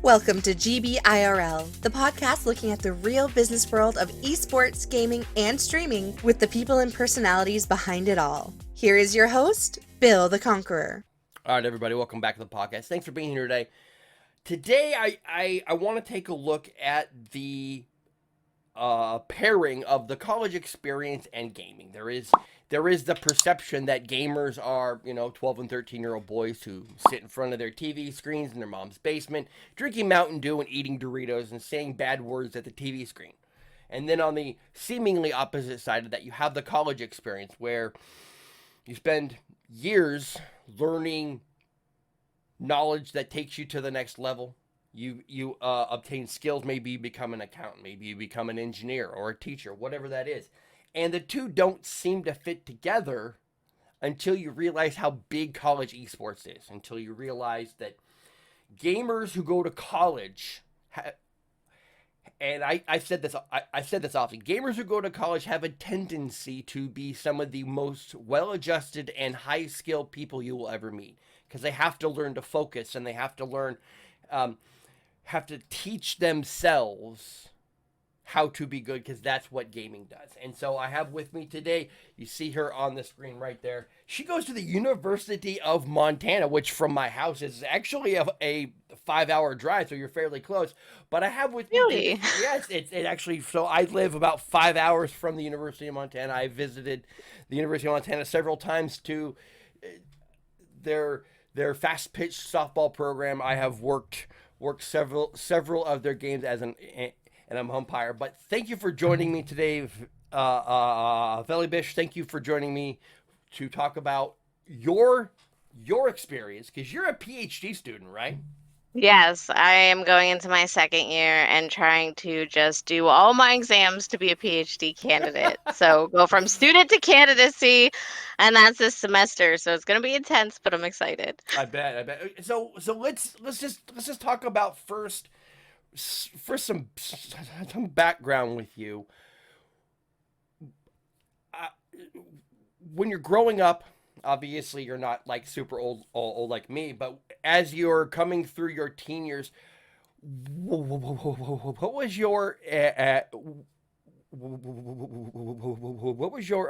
Welcome to GBIRL, the podcast looking at the real business world of esports, gaming, and streaming with the people and personalities behind it all. Here is your host, Bill the Conqueror. All right, everybody, welcome back to the podcast. Thanks for being here today. Today, I want to take a look at the pairing of the college experience and gaming. There is the perception that gamers are, 12 and 13-year-old boys who sit in front of their TV screens in their mom's basement, drinking Mountain Dew and eating Doritos and saying bad words at the TV screen. And then on the seemingly opposite side of that, you have the college experience where you spend years learning knowledge that takes you to the next level. You obtain skills. Maybe you become an accountant. Maybe you become an engineer or a teacher, whatever that is. And the two don't seem to fit together until you realize how big college esports is. Until you realize that gamers who go to college, and I said this often, gamers who go to college have a tendency to be some of the most well-adjusted and high-skilled people you will ever meet. Because they have to learn to focus, and they have to learn, have to teach themselves how to be good, because that's what gaming does. And so I have with me today, you see her on the screen right there. She goes to the University of Montana, which from my house is actually a 5-hour drive, so you're fairly close. But I have with me today, yes, it actually, so I live about 5 hours from the University of Montana. I visited the University of Montana several times to their fast pitch softball program. I have worked several of their games as an umpire. But thank you for joining me today, Fellybishh. Thank you for joining me to talk about your experience, because you're a PhD student, right? Yes, I am going into my second year and trying to just do all my exams to be a PhD candidate. So go from student to candidacy, and that's this semester. So it's going to be intense, but I'm excited. I bet. So let's just talk about first some background with you. When you're growing up, obviously you're not like super old like me, but as you're coming through your teen years, what was your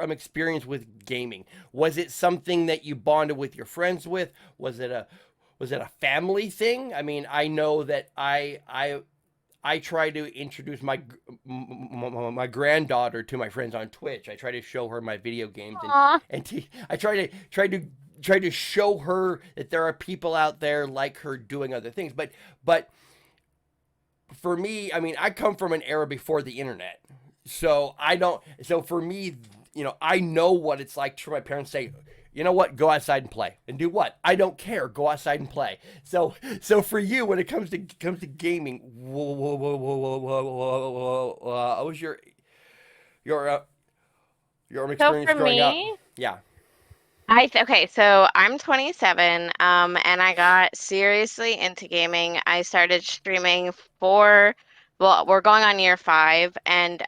experience with gaming? Was it something that you bonded with your friends with? Was it a family thing? I mean, I know that I try to introduce my granddaughter to my friends on Twitch. I try to show her my video games, and I try to show her that there are people out there like her doing other things. But for me, I mean, I come from an era before the internet, so I don't. So for me, I know what it's like for my parents to say, you know what? Go outside and play. And do what? I don't care. Go outside and play. So for you, when it comes to gaming, what was your experience growing up? Yeah. Okay, so I'm 27, and I got seriously into gaming. I started streaming we're going on year 5, and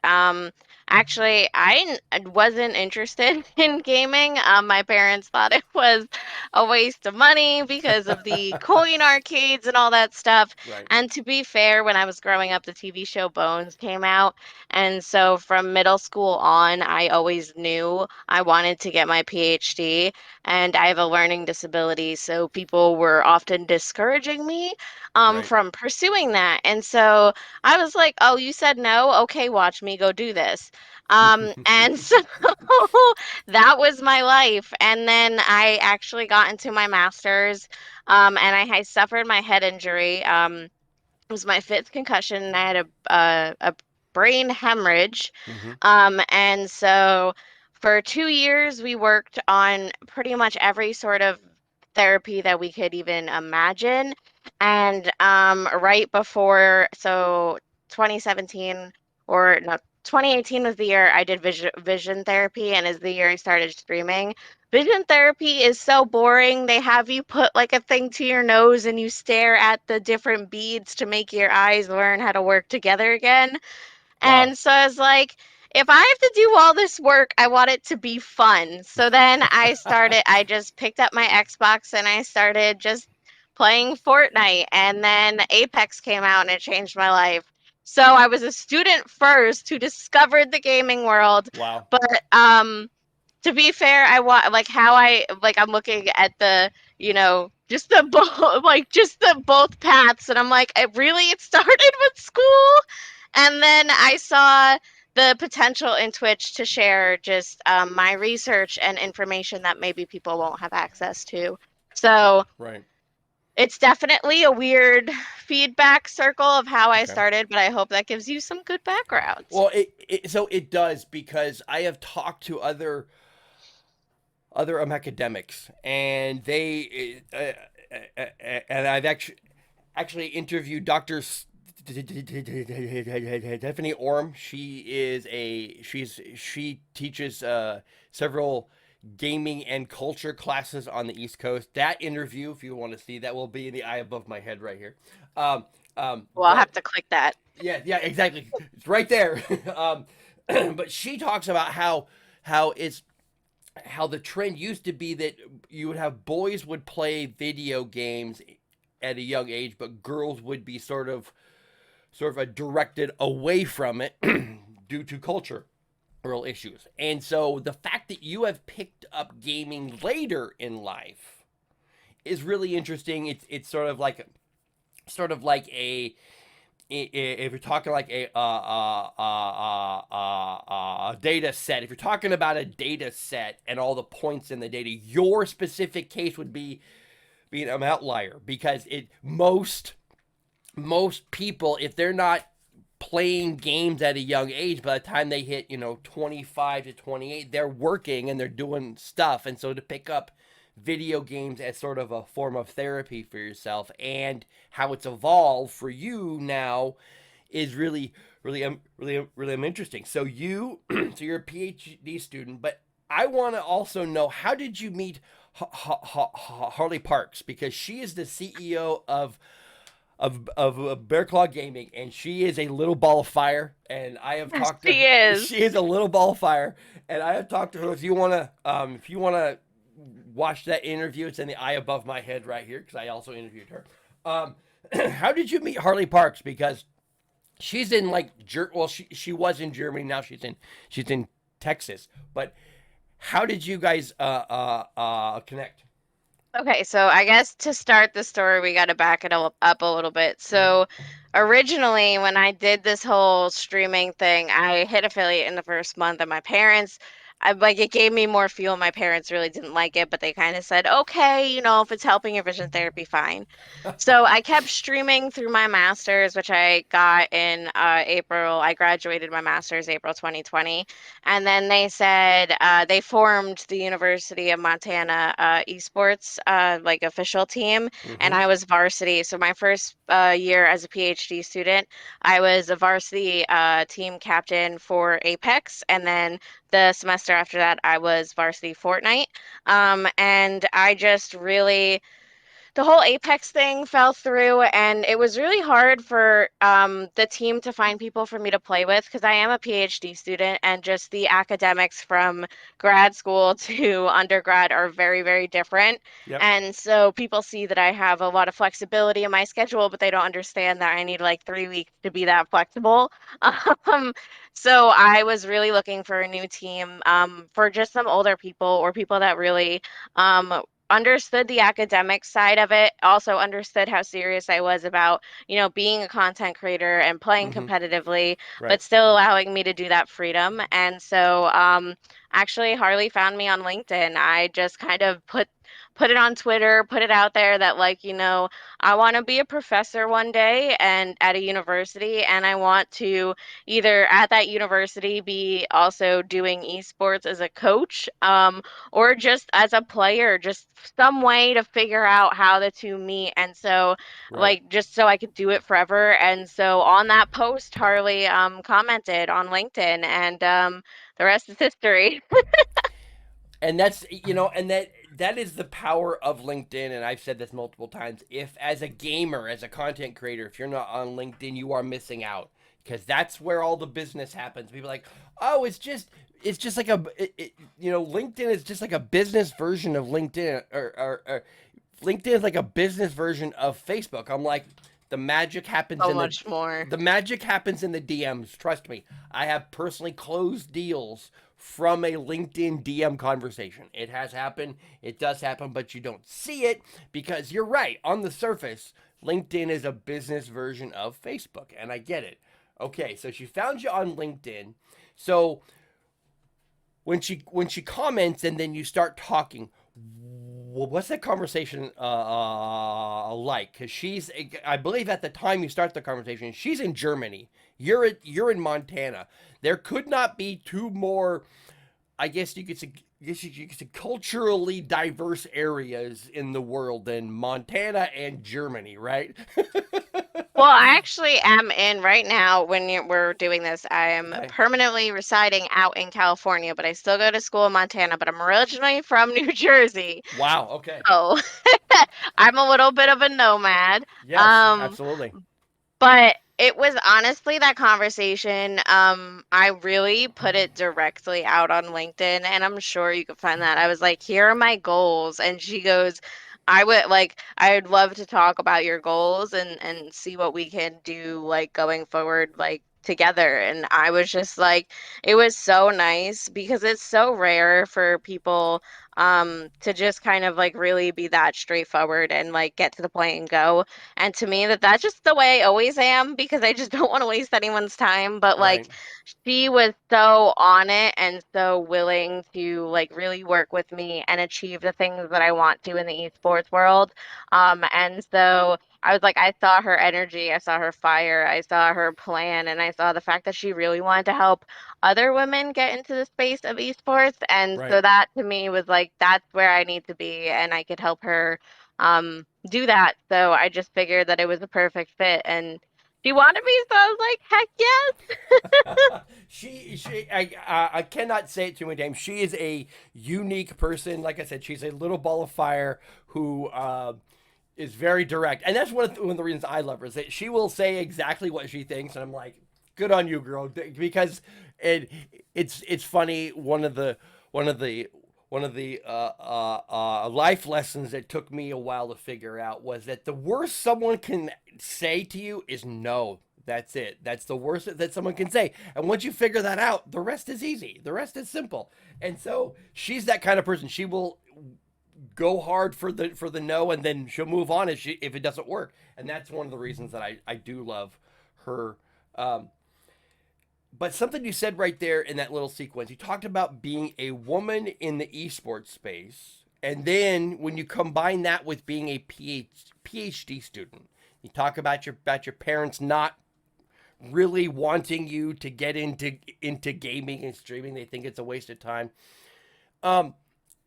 actually, I wasn't interested in gaming. My parents thought it was a waste of money because of the coin arcades and all that stuff. Right. And to be fair, when I was growing up, the TV show Bones came out. And so from middle school on, I always knew I wanted to get my PhD. And I have a learning disability, so people were often discouraging me Right. from pursuing that. And so I was like, oh, you said no? Okay, watch me go do this. And so that was my life. And then I actually got into my master's, and I suffered my head injury. It was my 5th concussion, and I had a brain hemorrhage. And so for 2 years, we worked on pretty much every sort of therapy that we could even imagine. And right before, so 2017, or no, 2018 was the year I did vision therapy, and is the year I started streaming. Vision therapy is so boring. They have you put like a thing to your nose and you stare at the different beads to make your eyes learn how to work together again. Wow. And so I was like, if I have to do all this work, I want it to be fun. So then I just picked up my Xbox and I started just playing Fortnite, and then Apex came out and it changed my life. So I was a student first who discovered the gaming world, Wow. but to be fair, I'm looking at the, just the both just the both paths, and I'm like, it started with school, and then I saw the potential in Twitch to share just my research and information that maybe people won't have access to. So Right. it's definitely a weird feedback circle of how I Okay. started, but I hope that gives you some good backgrounds. Well, so it does, because I have talked to other academics, and and I've actually interviewed Dr. Stephanie Orm. She teaches several gaming and culture classes on the East Coast. That interview, if you want to see, that will be in the eye above my head right here. Well, I'll But have to click that. yeah, exactly. It's right there. But she talks about how the trend used to be that you would have boys would play video games at a young age, but girls would be sort of directed away from it due to cultural issues. And so the fact that you have picked up gaming later in life is really interesting. It's sort of like a, if you're talking like a data set, if you're talking about a data set and all the points in the data, your specific case would be being an outlier, because most people, if they're not playing games at a young age, by the time they hit 25 to 28, they're working and they're doing stuff. And so to pick up video games as sort of a form of therapy for yourself, and how it's evolved for you now, is really interesting. So you're a PhD student, but I want to also know, how did you meet Harley Parks? Because she is the CEO of Bear Claw Gaming, and she is a little ball of fire. And I have talked to She her. is. She is a little ball of fire, and I have talked to her. If you wanna watch that interview, it's in the eye above my head right here, because I also interviewed her. How did you meet Harley Parks? Because she's in she was in Germany, now she's in Texas. But how did you guys connect? Okay, so I guess to start the story, we got to back it up a little bit. So originally, when I did this whole streaming thing, I hit affiliate in the first month, and my parents, it gave me more fuel. My parents really didn't like it, but they kind of said, okay, if it's helping your vision therapy, fine. So I kept streaming through my master's, which I got in April. I graduated my master's April 2020. And then they said they formed the University of Montana esports official team, and Mm-hmm. I was varsity. So my first year as a PhD student, I was a varsity team captain for Apex, and then the semester after that, I was varsity Fortnite. And I just really the whole Apex thing fell through, and it was really hard for the team to find people for me to play with, because I am a PhD student, and just the academics from grad school to undergrad are very, very different. Yep. And so people see that I have a lot of flexibility in my schedule, but they don't understand that I need like 3 weeks to be that flexible. Um, so I was really looking for a new team for just some older people, or people that really understood the academic side of it, also understood how serious I was about, being a content creator and playing Mm-hmm. competitively, Right. but still allowing me to do that freedom. And so, actually, Harley found me on LinkedIn. I just kind of put it on Twitter, put it out there that, I want to be a professor one day and at a university, and I want to either at that university be also doing esports as a coach, or just as a player, just some way to figure out how the two meet. And so, Right. just so I could do it forever. And so on that post, Harley commented on LinkedIn, and the rest is history. And that's and that is the power of LinkedIn. And I've said this multiple times: if, as a gamer, as a content creator, if you're not on LinkedIn, you are missing out, because that's where all the business happens. People are like, oh, it's just like LinkedIn is just like a business version of LinkedIn, or LinkedIn is like a business version of Facebook. I'm like, the magic happens So in much more. the magic happens in the DMs. Trust me, I have personally closed deals from a LinkedIn DM conversation. It has happened. It does happen, but you don't see it because you're right. On the surface, LinkedIn is a business version of Facebook, and I get it. Okay, so she found you on LinkedIn. So when she comments and then you start talking, well, what's that conversation like? Because I believe at the time you start the conversation, she's in Germany. You're in Montana. There could not be two more, I guess you could say, culturally diverse areas in the world than Montana and Germany, right? Well, I actually am in right now we're doing this. I am Okay. permanently residing out in California, but I still go to school in Montana, but I'm originally from New Jersey. Wow. Okay. So I'm a little bit of a nomad. Yes, Um, absolutely. But it was honestly that conversation. I really put it directly out on LinkedIn, and I'm sure you could find that. I was like, here are my goals. And she goes, I would love to talk about your goals and see what we can do, like going forward, like together. And I was just like, it was so nice because it's so rare for people to just kind of like really be that straightforward and like get to the point and go. And to me, that's just the way I always am because I just don't want to waste anyone's time. But like, Right. she was so on it and so willing to like really work with me and achieve the things that I want to in the esports world. And so I was like, I saw her energy, I saw her fire, I saw her plan, and I saw the fact that she really wanted to help other women get into the space of esports. And Right. so that to me was like, that's where I need to be, and I could help her do that. So I just figured that it was a perfect fit, and she wanted me, so I was like, heck yes. I cannot say it too many times. She is a unique person. Like I said, she's a little ball of fire who is very direct, and that's one of the reasons I love her. Is that she will say exactly what she thinks, and I'm like, good on you, girl, because it's funny. One of the life lessons that took me a while to figure out was that the worst someone can say to you is no. That's it. That's the worst that someone can say. And once you figure that out, the rest is easy. The rest is simple. And so she's that kind of person. She will go hard for the no, and then she'll move on if it doesn't work. And that's one of the reasons that I do love her. But something you said right there in that little sequence, you talked about being a woman in the esports space, and then when you combine that with being a PhD student, you talk about your parents not really wanting you to get into gaming and streaming. They think it's a waste of time.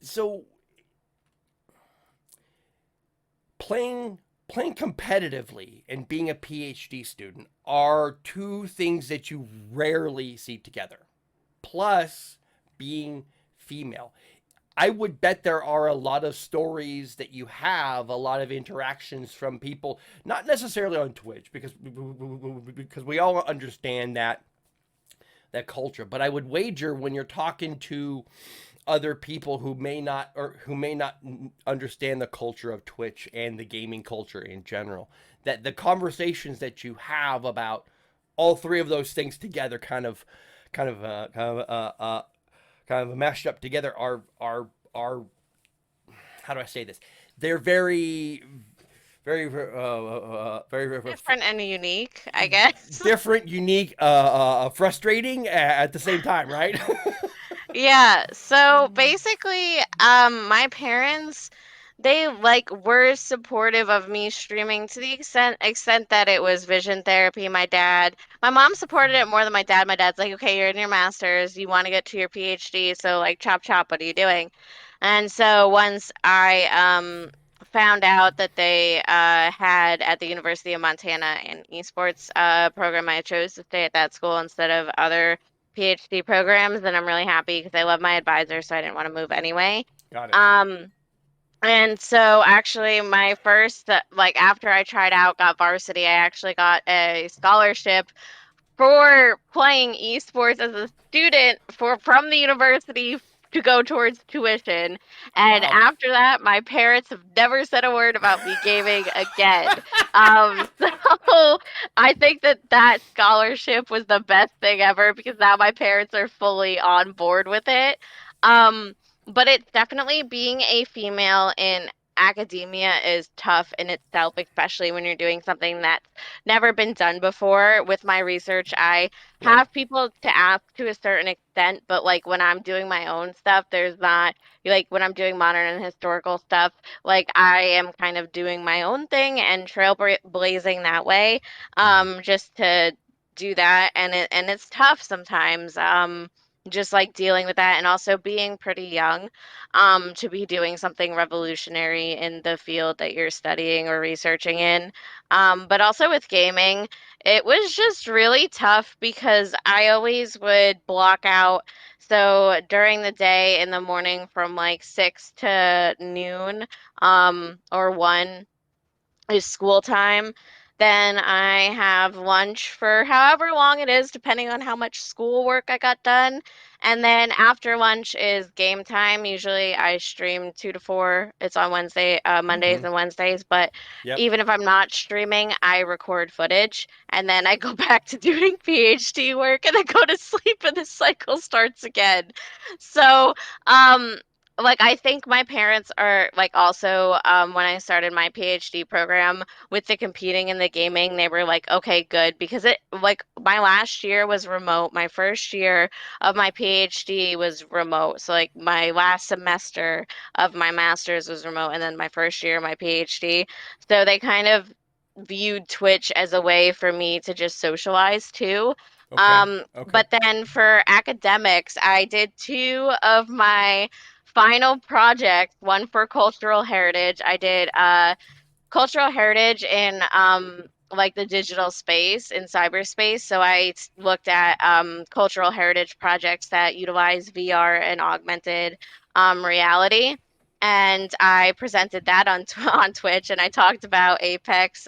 So playing competitively and being a PhD student are two things that you rarely see together. Plus, being female. I would bet there are a lot of stories that you have, a lot of interactions from people, not necessarily on Twitch, because we all understand that culture. But I would wager when you're talking to other people who may not understand the culture of Twitch and the gaming culture in general, that the conversations that you have about all three of those things together kind of mashed up together are how do I say this? They're very Different and unique, I guess. different, unique, frustrating at the same time, right? Yeah, so basically, my parents, they like were supportive of me streaming to the extent that it was vision therapy. My mom supported it more than my dad. My dad's like, okay, you're in your master's, you want to get to your PhD, so like chop chop, what are you doing? And so once I found out that they had at the University of Montana an esports program, I chose to stay at that school instead of other PhD programs, and I'm really happy because I love my advisor, so I didn't want to move anyway. Got it. And so actually my first like after I tried out, got varsity, I actually got a scholarship for playing esports as a student for from the university to go towards tuition. And Wow. after that, my parents have never said a word about me gaming again. So I think that that scholarship was the best thing ever because now my parents are fully on board with it. Um, but it's definitely being a female in academia is tough in itself, especially when you're doing something that's never been done before. With my research, I Right. have people to ask to a certain extent, but like when I'm doing my own stuff, there's not like when I'm doing modern and historical stuff, like I am kind of doing my own thing and trailblazing that way, Mhm. just to do that, and it's tough sometimes. Just like dealing with that and also being pretty young, to be doing something revolutionary in the field that you're studying or researching in. But also with gaming, it was just really tough because I always would block out. So during the day in the morning from like 6 to noon, or 1 is school time. Then I have lunch for however long it is, depending on how much schoolwork I got done. And then after lunch is game time. Usually I stream 2 to 4. It's on Mondays Mhm. and Wednesdays. But Yep. even if I'm not streaming, I record footage and then I go back to doing PhD work and I go to sleep and the cycle starts again. So, um, like I think my parents are like also when I started my PhD program with the competing and the gaming, they were like, okay, good, because it like my last year was remote. My first year of my PhD was remote. So like my last semester of my master's was remote, and then my first year of my PhD. So they kind of viewed Twitch as a way for me to just socialize too. Okay. Okay. But then for academics, I did 2 of my final projects, one for cultural heritage. I did cultural heritage in like the digital space in cyberspace. So looked at cultural heritage projects that utilize VR and augmented reality. And I presented that on on Twitch, and I talked about Apex,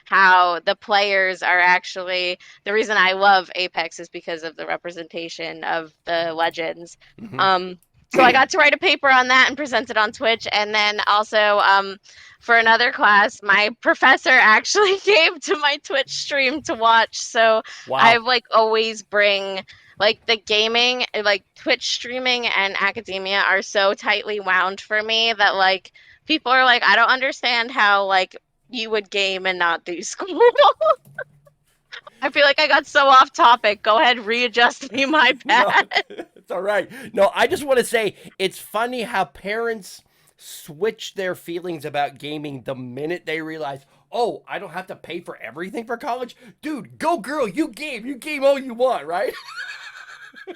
how the players are actually the reason I love Apex is because of the representation of the legends. Mhm. Um, so I got to write a paper on that and present it on Twitch, and then also for another class, my professor actually came to my Twitch stream to watch. So I Wow. like always bring like the gaming, like Twitch streaming and academia are so tightly wound for me that like people are like, I don't understand how like you would game and not do school. I feel like I got so off topic. Go ahead, readjust me, my No, bad. it's all right. No, I just want to say it's funny how parents switch their feelings about gaming the minute they realize, oh, I don't have to pay for everything for college. Dude, go girl, you game all you want, right?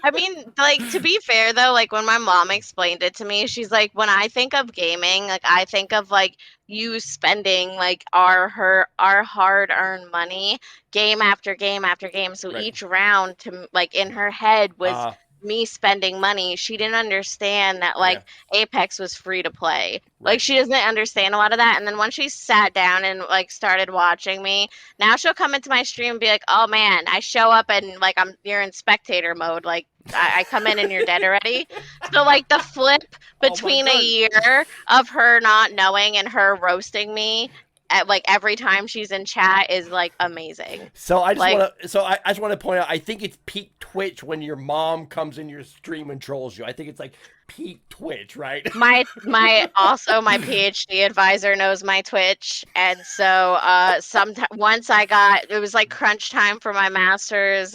I mean, like to be fair though, like when my mom explained it to me, she's like, when I think of gaming, like I think of like you spending like our hard-earned money game after game after game. So Right. each round to like in her head was Uh, me spending money. She didn't understand that yeah, like Apex was free to play. Like right. she doesn't understand a lot of that. And then when she sat down and like started watching me, now she'll come into my stream and be like, "Oh man, I show up and like you're in spectator mode. Like I come in and you're dead already." So like the flip Oh my between a god. year of her not knowing and her roasting me at like every time she's in chat is like amazing. So I just Like want to. So I just want to point out. I think it's peak Twitch when your mom comes in your stream and trolls you. I think it's like peak Twitch, right? my PhD advisor knows my Twitch, and so sometime once I got it was like crunch time for my master's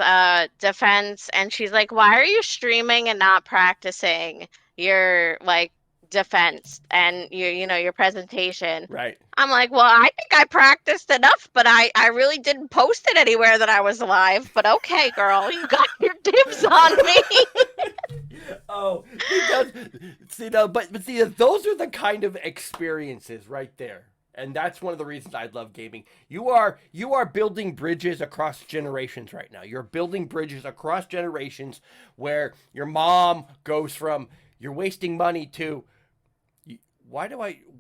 defense, and she's like, "Why are you streaming and not practicing your like defense and your presentation?" Right. I'm like, "Well, I think I practiced enough, but I really didn't post it anywhere that I was live. But okay, girl, you got your dibs on me." Oh, see, no, but see, those are the kind of experiences right there, and that's one of the reasons I love gaming. You are building bridges across generations right now. You're building bridges across generations where your mom goes from you're wasting money to why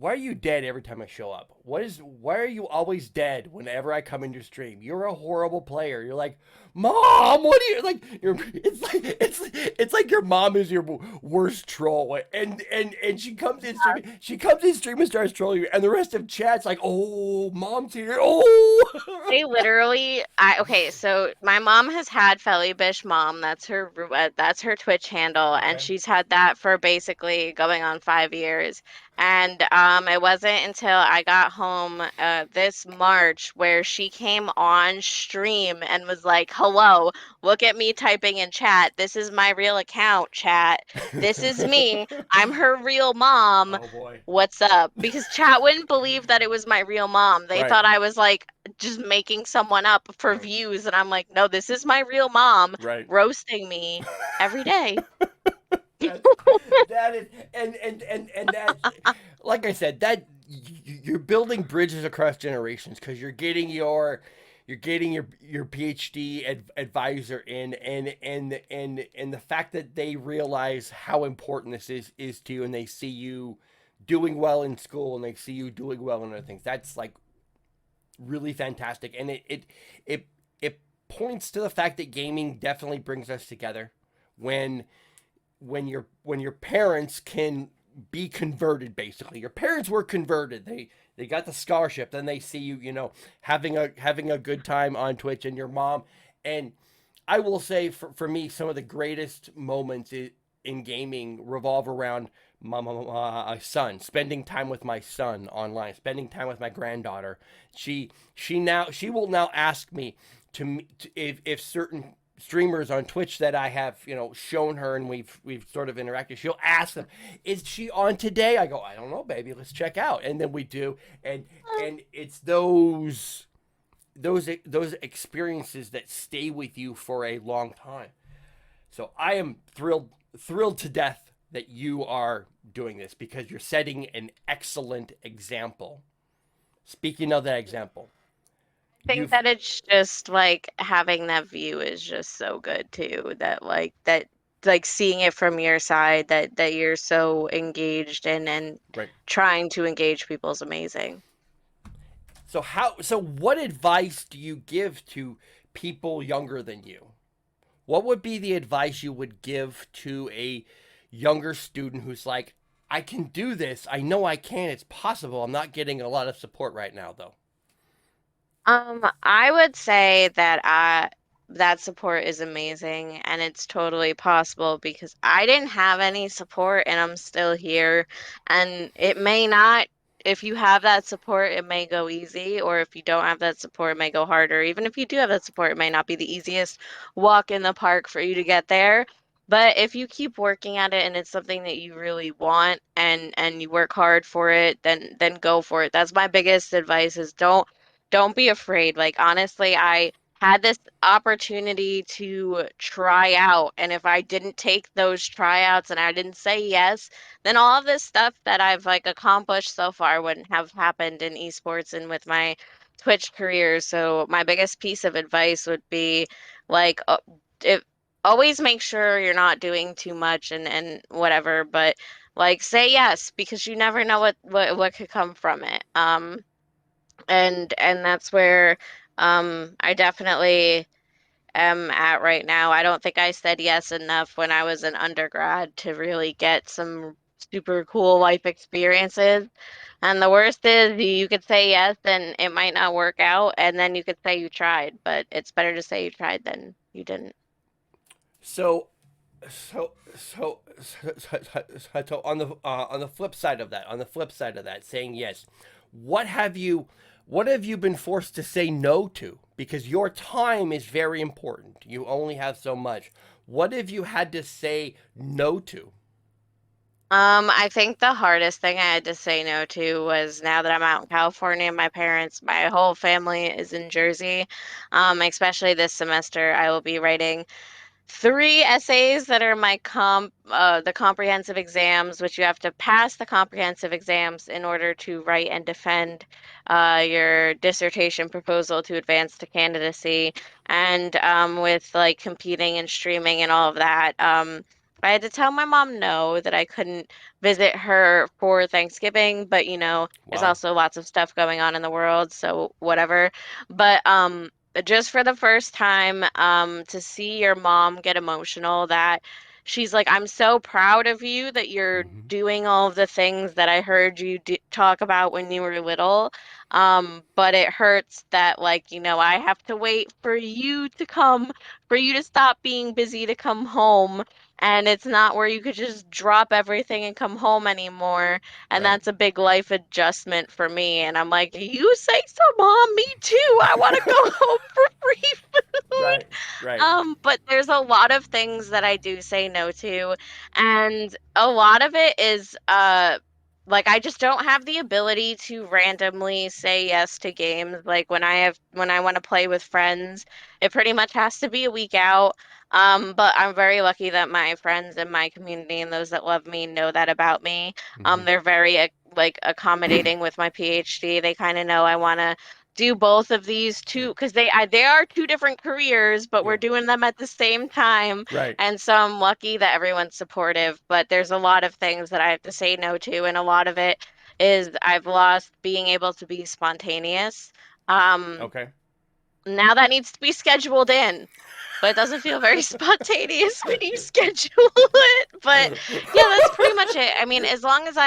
are you dead every time I show up? Why are you always dead whenever I come into stream? You're a horrible player. You're like, Mom, what are you like? It's like your mom is your worst troll, and she comes in stream and starts trolling you, and the rest of chat's like, oh, Mom's here, oh. They literally, okay, so my mom has had Fellybishh mom. That's her Twitch handle, and Okay. she's had that for basically going on 5 years. And it wasn't until I got home this March where she came on stream and was like, "Hello, look at me typing in chat. This is my real account, chat. This is me. I'm her real mom. Oh boy. What's up?" Because chat wouldn't believe that it was my real mom. They Right. thought I was like just making someone up for Right. views, and I'm like, no, this is my real mom Right. roasting me every day. That's, that is, and that, like I said, that you're building bridges across generations because you're getting your PhD advisor in, and the fact that they realize how important this is to you, and they see you doing well in school, and they see you doing well in other things. That's like really fantastic, and it points to the fact that gaming definitely brings us together when your parents can be converted. Basically, your parents were converted. They got the scholarship, then they see you, having a good time on Twitch, and your mom. And I will say, for me, some of the greatest moments in gaming revolve around my son, spending time with my son online, spending time with my granddaughter. She will now ask me to if certain streamers on Twitch that I have, shown her, and we've sort of interacted. She'll ask them, "Is she on today?" I go, "I don't know, baby. Let's check out." And then we do, and it's those experiences that stay with you for a long time. So I am thrilled to death that you are doing this because you're setting an excellent example. Speaking of that example, I think you've that it's just like having that view is just so good too. That seeing it from your side, that you're so engaged and right. trying to engage people is amazing. So what advice do you give to people younger than you? What would be the advice you would give to a younger student who's like, I can do this. I know I can. It's possible. I'm not getting a lot of support right now, though. I would say that support is amazing and it's totally possible because I didn't have any support and I'm still here. And it may not, if you have that support, it may go easy, or if you don't have that support, it may go harder. Even if you do have that support, it may not be the easiest walk in the park for you to get there. But if you keep working at it and it's something that you really want and you work hard for it, then go for it. That's my biggest advice is don't be afraid. Like honestly, I had this opportunity to try out, and if I didn't take those tryouts and I didn't say yes, then all of this stuff that I've like accomplished so far wouldn't have happened in esports and with my Twitch career. So my biggest piece of advice would be like if always make sure you're not doing too much and whatever, but like say yes because you never know what could come from it. And that's where I definitely am at right now. I don't think I said yes enough when I was an undergrad to really get some super cool life experiences. And the worst is you could say yes and it might not work out, and then you could say you tried, but it's better to say you tried than you didn't. So, so on the flip side of that, saying yes, what have you what have you been forced to say no to? Because your time is very important. You only have so much. What have you had to say no to? I think the hardest thing I had to say no to was now that I'm out in California, my whole family is in Jersey. Especially this semester, I will be writing three essays that are the comprehensive exams, which you have to pass the comprehensive exams in order to write and defend your dissertation proposal to advance to candidacy. And with like competing and streaming and all of that, I had to tell my mom no, that I couldn't visit her for Thanksgiving, but there's Wow. also lots of stuff going on in the world, so whatever. But just for the first time, to see your mom get emotional, that she's like, I'm so proud of you that you're Hmm. doing all of the things that I heard you talk about when you were little. But it hurts that, like, I have to wait for you to come, for you to stop being busy to come home, and it's not where you could just drop everything and come home anymore. And Right. that's a big life adjustment for me. And I'm like, you say so, Mom, me too. I want to go home for free Right. food. Right. But there's a lot of things that I do say no to, and a lot of it is like, I just don't have the ability to randomly say yes to games. Like, when I want to play with friends, it pretty much has to be a week out. But I'm very lucky that my friends in my community and those that love me know that about me. Hmm. They're very like accommodating with my PhD. They kind of know I want to do both of these two, because they are two different careers, but we're Yeah. doing them at the same time. Right. And so I'm lucky that everyone's supportive, but there's a lot of things that I have to say no to, and a lot of it is I've lost being able to be spontaneous. Um, Okay. Now that needs to be scheduled in, but it doesn't feel very spontaneous when you schedule it. But yeah, that's pretty much it. I mean, as long as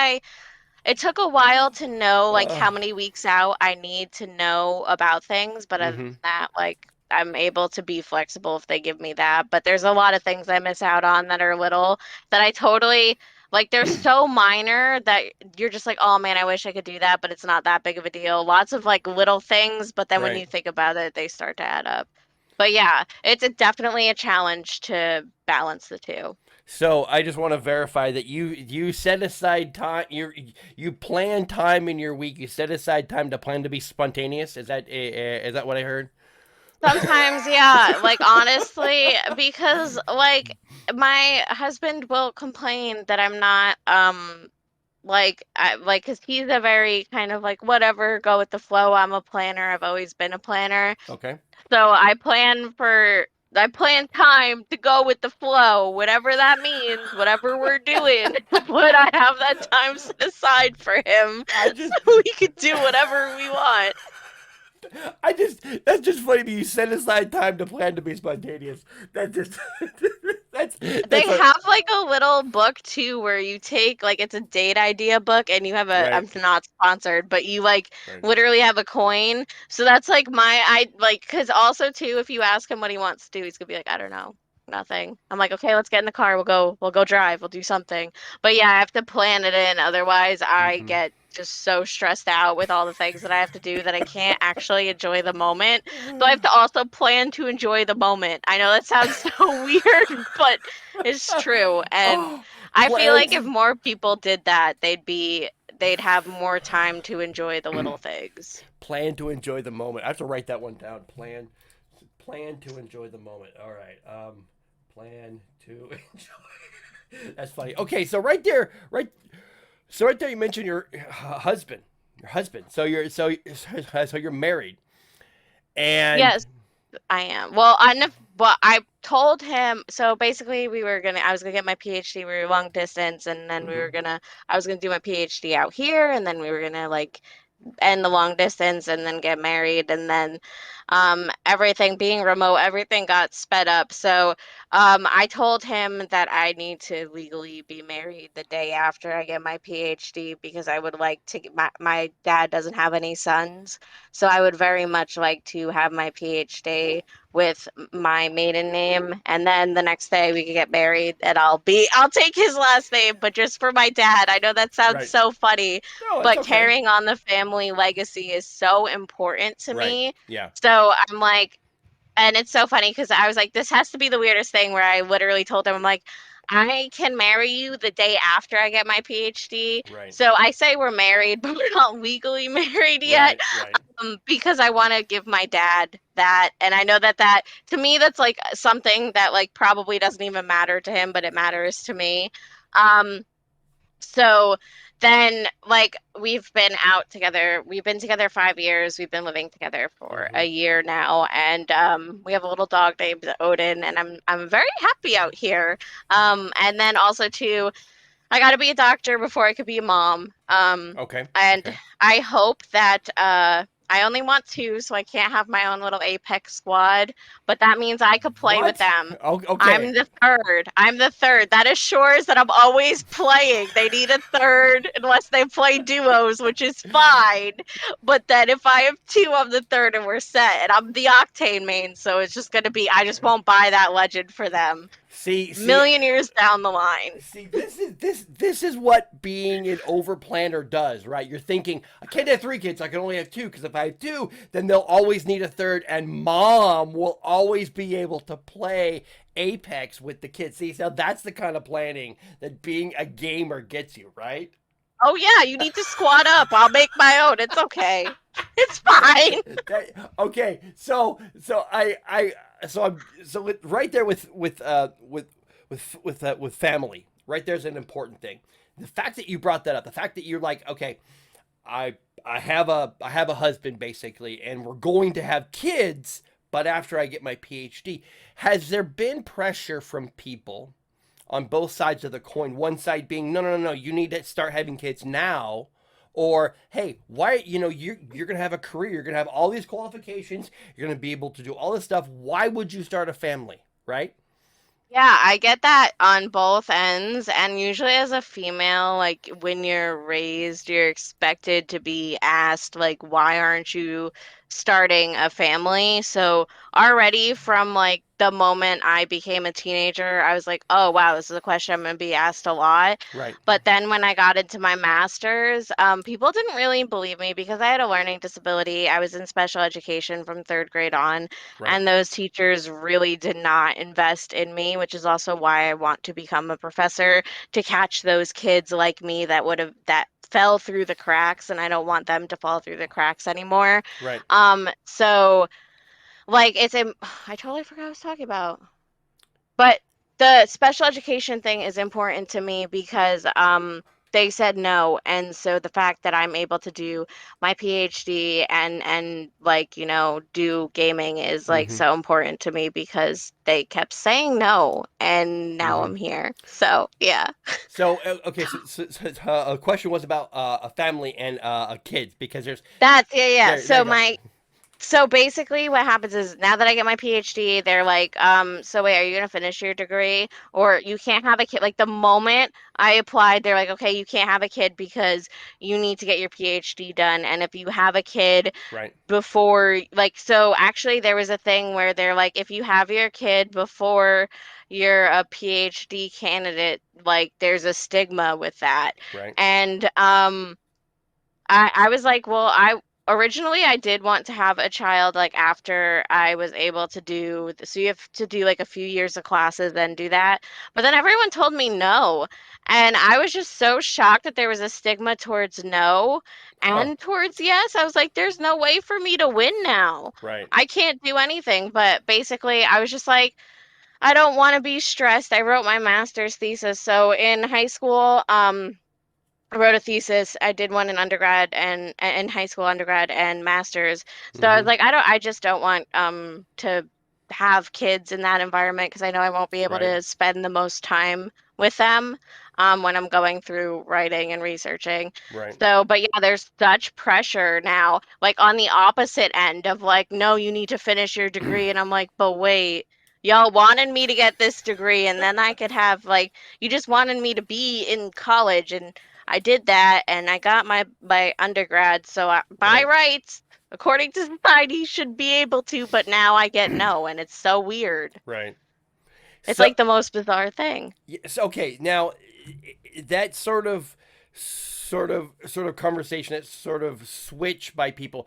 it took a while to know like uh, how many weeks out I need to know about things, but other than hmm. that, like, I'm able to be flexible if they give me that. But there's a lot of things I miss out on that are little, that I totally like. They're so minor that you're just like, oh man, I wish I could do that, but it's not that big of a deal. Lots of like little things, but then when Right. you think about it, they start to add up. But yeah, it's definitely a challenge to balance the two. So I just want to verify that you set aside time. You plan time in your week. You set aside time to plan to be spontaneous. Is that what I heard? Sometimes, yeah, like, honestly, because like my husband will complain that I'm not like, cuz he's a very kind of like, whatever, go with the flow. I'm a planner. I've always been a planner. Okay. So I plan time to go with the flow, whatever that means, whatever we're doing. But I have that time set aside for him I so just we could do whatever we want. I just that's just funny that you set aside time to plan to be spontaneous. That just They that's a have like a little book too, where you take, like, it's a date idea book, and you have right. I'm not sponsored, but you like Right. literally have a coin. So that's like I like, because also too, if you ask him what he wants to do, he's gonna be like, I don't know, nothing. I'm like, okay, let's get in the car. We'll go drive. We'll do something. But yeah, I have to plan it in. Otherwise, I Hmm. get just so stressed out with all the things that I have to do that I can't actually enjoy the moment. So I have to also plan to enjoy the moment. I know that sounds so weird, but it's true. And Oh, I feel like plant if more people did that, they'd have more time to enjoy the little things. plan to enjoy the moment. I have to write that one down. Plan to enjoy the moment. All right. Plan to enjoy. That's funny. Okay, so right there, you mentioned your husband. Your husband. So you're married, and Yes, I am. Well, I told him, so basically I was gonna get my PhD, we were long distance, and then hmm I was gonna do my PhD out here, and then we were gonna like end the long distance and then get married, and then everything being remote, everything got sped up. So I told him that I need to legally be married the day after I get my PhD, because I would like to my dad doesn't have any sons, so I would very much like to have my PhD with my maiden name, and then the next day we could get married, and I'll take his last name, but just for my dad. I know that sounds right. so funny, No, it's but okay. carrying on the family legacy is so important to Right. me. Yeah. So I'm like, and it's so funny because I was like, this has to be the weirdest thing, where I literally told him, I'm like, I can marry you the day after I get my PhD. Right. So I say we're married, but we're not legally married yet, Right. Right. because I want to give my dad that. And I know that to me, that's like something that like probably doesn't even matter to him, but it matters to me. Um, so then like we've been out together. We've been together 5 years. We've been living together for a year now, and we have a little dog named Odin, and I'm very happy out here. And then also too, I got to be a doctor before I could be a mom. Okay. And Okay. I hope that I only want two, so I can't have my own little Apex squad, but that means I could play with What? them. Okay. I'm the third. I'm the third. That assures that I'm always playing. They need a third unless they play duos, which is fine. But then if I have two, I'm the third and we're set. And I'm the Octane main, so it's just gonna be I just won't buy that legend for them. See, Million years down the line. See, this is what being an overplanner does, right? You're thinking, I can't have three kids, I can only have two, because if I have two, then they'll always need a third, and mom will always be able to play Apex with the kids. See, so that's the kind of planning that being a gamer gets you, right? Oh yeah, you need to squat up. I'll make my own. It's okay. It's fine. Okay, right there with family. Right there's an important thing. The fact that you brought that up, the fact that you're like, okay, I have a husband basically, and we're going to have kids, but after I get my PhD, has there been pressure from people on both sides of the coin? One side being, no, you need to start having kids now. Or, hey, why, you're going to have a career, you're going to have all these qualifications, you're going to be able to do all this stuff. Why would you start a family, right? Yeah, I get that on both ends. And usually, as a female, like when you're raised, you're expected to be asked, like, why aren't you starting a family? So, already from like the moment I became a teenager, I was like, oh, wow, this is a question I'm going to be asked a lot. Right, But then when I got into my master's, people didn't really believe me because I had a learning disability. I was in special education from third grade on. right. And those teachers really did not invest in me, which is also why I want to become a professor to catch those kids like me that fell through the cracks, and I don't want them to fall through the cracks anymore. Right. So like I totally forgot what I was talking about. But the special education thing is important to me because they said no, and so the fact that I'm able to do my PhD and like, do gaming is like Mm-hmm. so important to me because they kept saying no, and now Mm-hmm. I'm here. So, yeah. So, okay, so a question was about a family and kids, because That's yeah. there you go. So basically what happens is now that I get my PhD, they're like, so wait, are you gonna finish your degree? Or you can't have a kid. Like the moment I applied, they're like, okay, you can't have a kid because you need to get your PhD done. And if you have a kid Right. before, like, so actually there was a thing where they're like, if you have your kid before you're a PhD candidate, like there's a stigma with that. Right. And I was like, well, I originally I did want to have a child like after I was able to so you have to do like a few years of classes, then do that. But then everyone told me no. And I was just so shocked that there was a stigma towards no Huh. and towards yes. I was like, there's no way for me to win now. Right. I can't do anything. But basically, I was just like, I don't want to be stressed. I wrote my master's thesis. So in high school, I wrote a thesis. I did one in undergrad and in high school, undergrad and masters. So I Mm-hmm. was like, I just don't want to have kids in that environment because I know I won't be able Right. to spend the most time with them when I'm going through writing and researching. Right. So, but yeah, there's such pressure now, like on the opposite end of like, no, you need to finish your degree, and I'm like, but wait. Y'all wanted me to get this degree, and then I could have like, you just wanted me to be in college, and I did that and I got my undergrad. So by Right. rights, according to society, should be able to, but now I get no, and it's so weird. Right. It's So, like the most bizarre thing. yes, okay. Now, that sort of conversation, that sort of switch by people.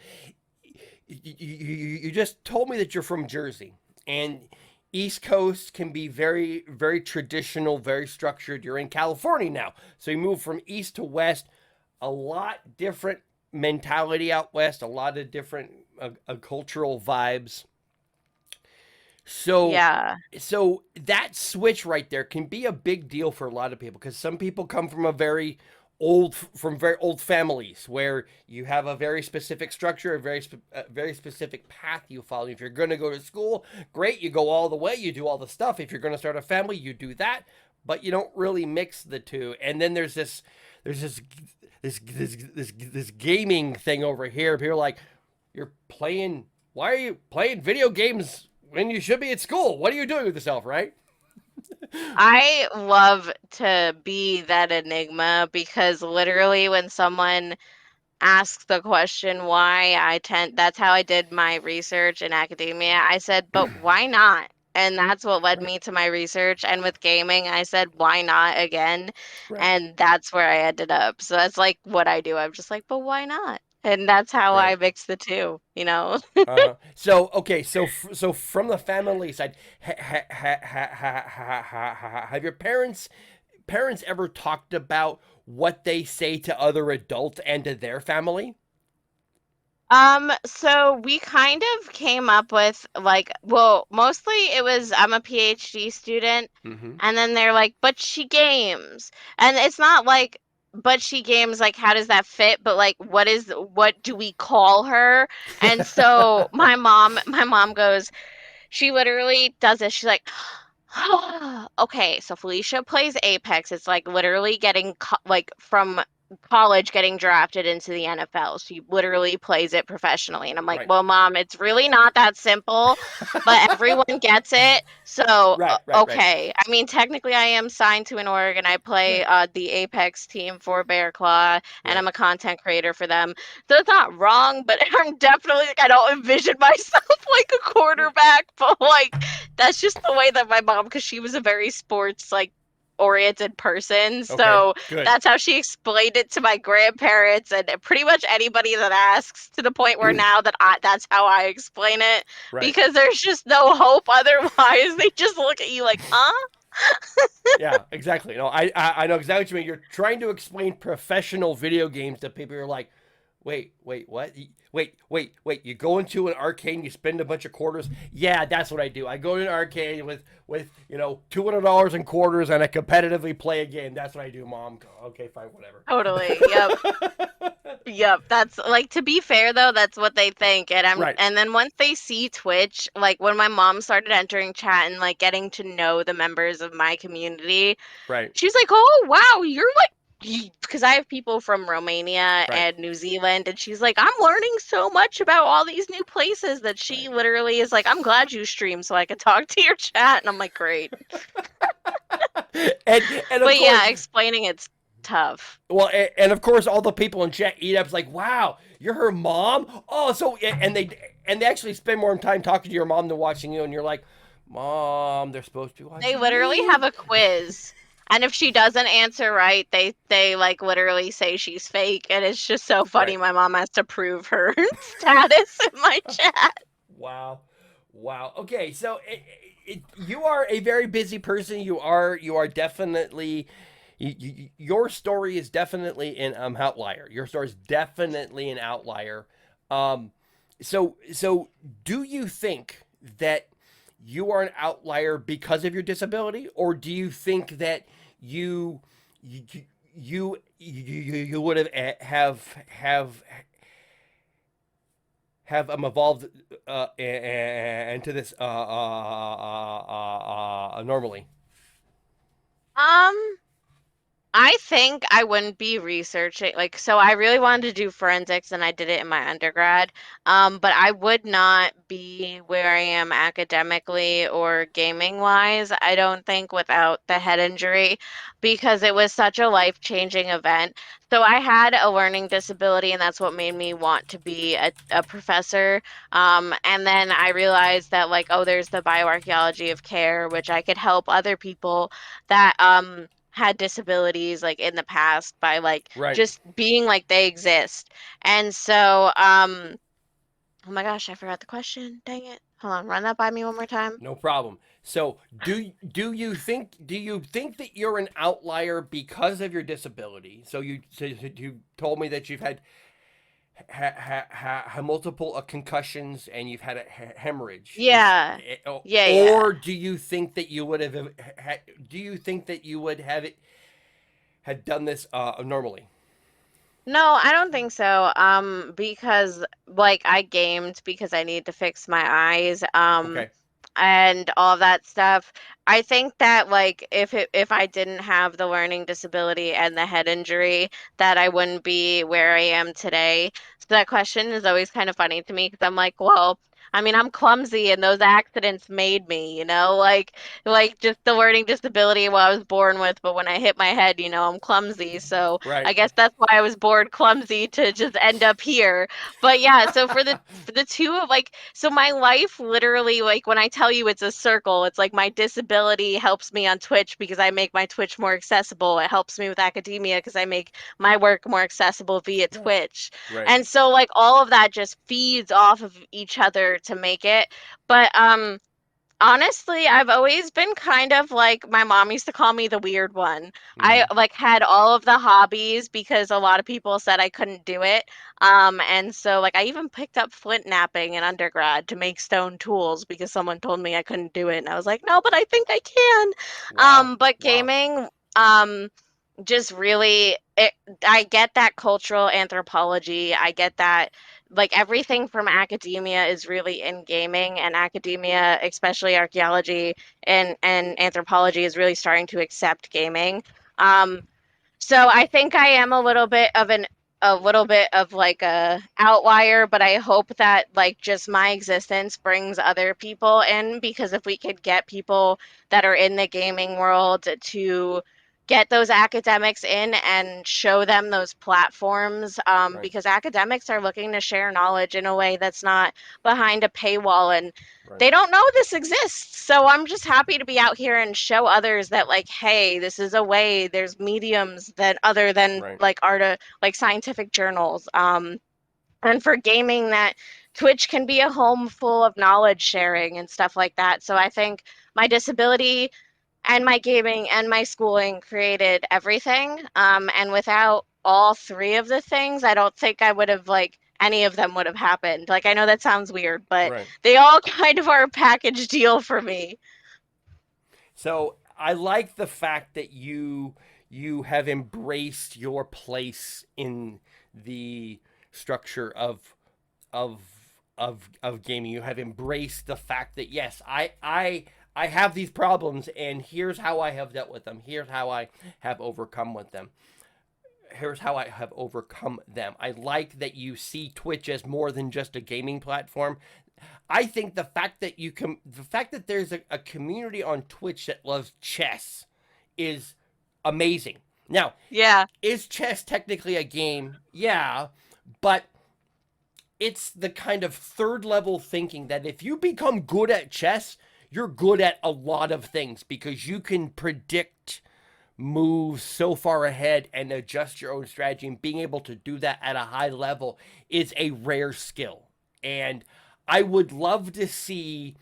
You just told me that you're from Jersey, and East Coast can be very, very traditional, very structured. You're in California now, so you move from east to west. A lot different mentality out west. A lot of different cultural vibes. So, Yeah. so that switch right there can be a big deal for a lot of people, because some people come from a very very old families where you have a very specific structure, a very specific path you follow. If you're going to go to school, great, you go all the way, you do all the stuff. If you're going to start a family, you do that, but you don't really mix the two. And then there's this gaming thing over here. People are like, why are you playing video games when you should be at school? What are you doing with yourself, right? I love to be that enigma because literally when someone asks the question why that's how I did my research in academia. I said, but why not? And that's what led Right. me to my research. And with gaming, I said, why not again? Right. And that's where I ended up. So that's like what I do. I'm just like, but why not? And that's how I Right. mix the two, you know? So okay, so from the family side, have your parents ever talked about what they say to other adults and to their family? So we kind of came up with like, well, mostly it was I'm a PhD student, Mm-hmm. and then they're like, but she games. And it's not like, but she games, like, how does that fit? But like, what do we call her? And so my mom goes, she literally does this. She's like, okay, so Felicia plays Apex. It's like literally getting like from college getting drafted into the NFL. She literally plays it professionally. And I'm like, Right. well, Mom, it's really not that simple, but everyone gets it. So, Right. okay. I mean, technically, I am signed to an org and I play Right. the Apex team for Bear Claw, and I'm Right. a content creator for them. So it's not wrong, but I'm definitely like, I don't envision myself like a quarterback, but like, that's just the way that my mom, because she was a very sports like oriented person. Okay. So Good. that's how she explained it to my grandparents and pretty much anybody that asks, to the point where now that that's how I explain it, Right. because there's just no hope otherwise. They just look at you like, huh? Yeah, exactly. No, I know exactly what you mean. You're trying to explain professional video games to people who are like, wait, what? Wait. You go into an arcade and you spend a bunch of quarters. Yeah, that's what I do. I go to an arcade with $200 in quarters and I competitively play a game. That's what I do, Mom. Okay, fine, whatever. Totally. Yep. Yep, that's like, to be fair though, that's what they think. Right. And then once they see Twitch, like when my mom started entering chat and like getting to know the members of my community, Right. she's like, "Oh, wow, you're like," because I have people from Romania Right. and New Zealand, and she's like, "I'm learning so much about all these new places," that she Right. literally is like, "I'm glad you stream so I could talk to your chat." And I'm like, "Great." And of But course, yeah, explaining it's tough. well, and of course, all the people in chat eat up. It's like, wow, you're her mom. Oh, so and they actually spend more time talking to your mom than watching you. And you're like, Mom, they're supposed to be They watching literally me. have a quiz. And if she doesn't answer right, they like literally say she's fake, and it's just so funny. Right. My mom has to prove her status in my chat. Wow. Wow. Okay, so you are a very busy person. You are definitely your story is definitely an outlier. Your story is definitely an outlier. Um, so do you think that you are an outlier because of your disability, or do you think that you you you would have evolved into this normally? Um, I think I wouldn't be researching, like, so I really wanted to do forensics and I did it in my undergrad. But I would not be where I am academically or gaming wise, I don't think, without the head injury, because it was such a life-changing event. So I had a learning disability, and that's what made me want to be a professor. And then I realized that, like, oh, there's the bioarchaeology of care, which I could help other people that had disabilities like in the past by like Right. just being like they exist. And so oh my gosh, I forgot the question. Dang it. Hold on, run that by me one more time. No problem. So, do you think that you're an outlier because of your disability? So you told me that you've had multiple concussions and you've had a hemorrhage. Yeah. Yeah. Or do you think that you would have do you think that you would have it had done this normally? No, I don't think so. Because like I gamed because I need to fix my eyes, Okay. and all that stuff. I think that like if I didn't have the learning disability and the head injury, that I wouldn't be where I am today. So that question is always kind of funny to me because I'm like, well, I mean, I'm clumsy and those accidents made me, like just the learning disability what I was born with, but when I hit my head, I'm clumsy. So Right. I guess that's why I was born clumsy to just end up here. But yeah, so for the two of like so my life literally like when I tell you it's a circle, it's like my disability helps me on Twitch because I make my Twitch more accessible. It helps me with academia because I make my work more accessible via Right. Twitch. Right. And so like all of that just feeds off of each other to make it. But honestly, I've always been kind of like my mom used to call me the weird one. I Hmm. like had all of the hobbies because a lot of people said I couldn't do it. And so like I even picked up flint knapping in undergrad to make stone tools because someone told me I couldn't do it. And I was like, no, but I think I can. Wow. But Wow. gaming, just really I get that cultural anthropology. I get that like everything from academia is really in gaming, and academia, especially archaeology and anthropology, is really starting to accept gaming. Um, so I think I am a little bit of like a outlier, but I hope that like just my existence brings other people in because if we could get people that are in the gaming world to get those academics in and show them those platforms, Right. because academics are looking to share knowledge in a way that's not behind a paywall, and Right. they don't know this exists. So I'm just happy to be out here and show others that like, hey, this is a way. There's mediums that other than Right. like art, like scientific journals. And for gaming, that Twitch can be a home full of knowledge sharing and stuff like that. So I think my disability and my gaming and my schooling created everything. And without all three of the things, I don't think I would have like any of them would have happened. Like I know that sounds weird, but Right. they all kind of are a package deal for me. So I like the fact that you have embraced your place in the structure of of gaming. You have embraced the fact that yes, I have these problems and here's how I have dealt with them. Here's how I have overcome with them. Here's how I have overcome them. I like that you see Twitch as more than just a gaming platform. I think the fact that there's a community on Twitch that loves chess is amazing. Now, Yeah. is chess technically a game? Yeah, but it's the kind of third level thinking that if you become good at chess, you're good at a lot of things because you can predict moves so far ahead and adjust your own strategy, and being able to do that at a high level is a rare skill. And I would love to see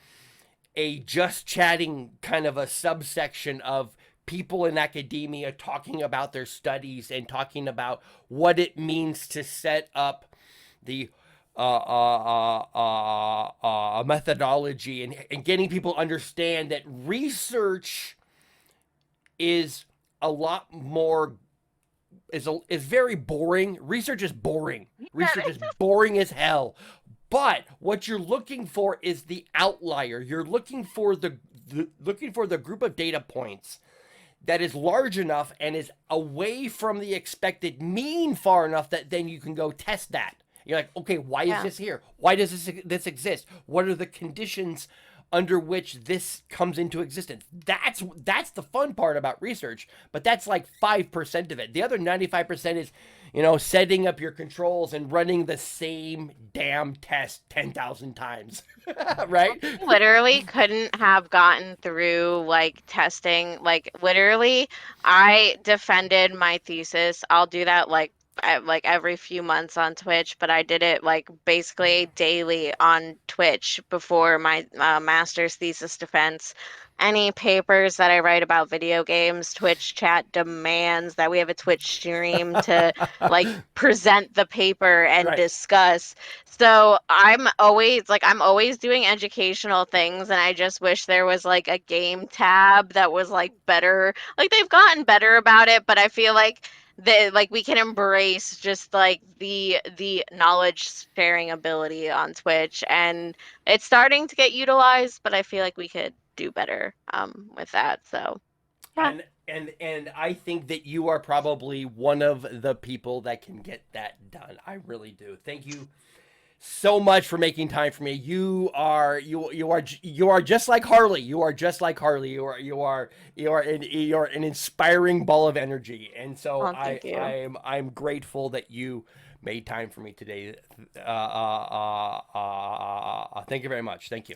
a just chatting kind of a subsection of people in academia talking about their studies and talking about what it means to set up the methodology, and getting people understand that research is a lot more is very boring. Research is boring. Research is boring as hell. But what you're looking for is the outlier. You're looking for the group of data points that is large enough and is away from the expected mean far enough that then you can go test that. You're like, okay, why is Yeah. this here? Why does this exist? What are the conditions under which this comes into existence? That's the fun part about research, but that's like 5% of it. The other 95% is, setting up your controls and running the same damn test 10,000 times. Right? Literally couldn't have gotten through like testing. Like literally, I defended my thesis. I'll do that like like every few months on Twitch, but I did it like basically daily on Twitch before my master's thesis defense. Any papers that I write about video games, Twitch chat demands that we have a Twitch stream to like present the paper and Right. discuss. So I'm always doing educational things, and I just wish there was like a game tab that was like better. Like they've gotten better about it, but I feel like we can embrace just like the knowledge sharing ability on Twitch, and it's starting to get utilized, but I feel like we could do better with that. So yeah. And I think that you are probably one of the people that can get that done. I really do. Thank you so much for making time for me. You are just like Harley. You are just like Harley. You are an inspiring ball of energy. And so Oh, thank you. I'm grateful that you made time for me today. Thank you very much. Thank you.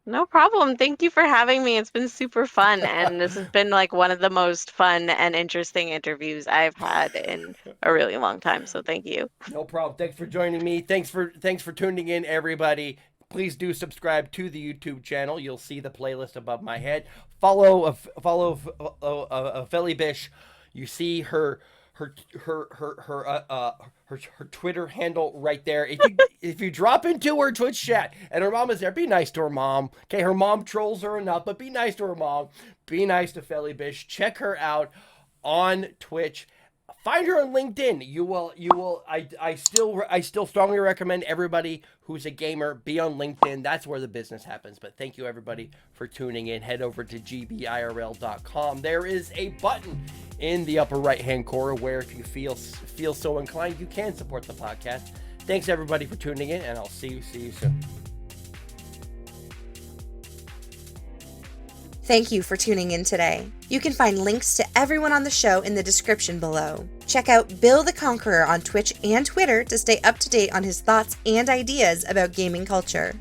No problem. Thank you for having me. It's been super fun, and this has been like one of the most fun and interesting interviews I've had in a really long time. So thank you. No problem. Thanks for joining me. Thanks for tuning in, everybody. Please do subscribe to the YouTube channel. You'll see the playlist above my head. Follow Fellybishh. You see her Twitter handle right there. If you drop into her Twitch chat and her mom is there, be nice to her mom. Okay, her mom trolls her enough, but be nice to her mom. Be nice to Fellybishh. Check her out on Twitch. Find her on LinkedIn. You will. I still strongly recommend everybody who's a gamer be on LinkedIn. That's where the business happens. But thank you everybody for tuning in. Head over to GBIRL.com. There is a button in the upper right hand corner where if you feel so inclined, you can support the podcast. Thanks everybody for tuning in, and I'll see you soon. Thank you for tuning in today. You can find links to everyone on the show in the description below. Check out Bill the Conqueror on Twitch and Twitter to stay up to date on his thoughts and ideas about gaming culture.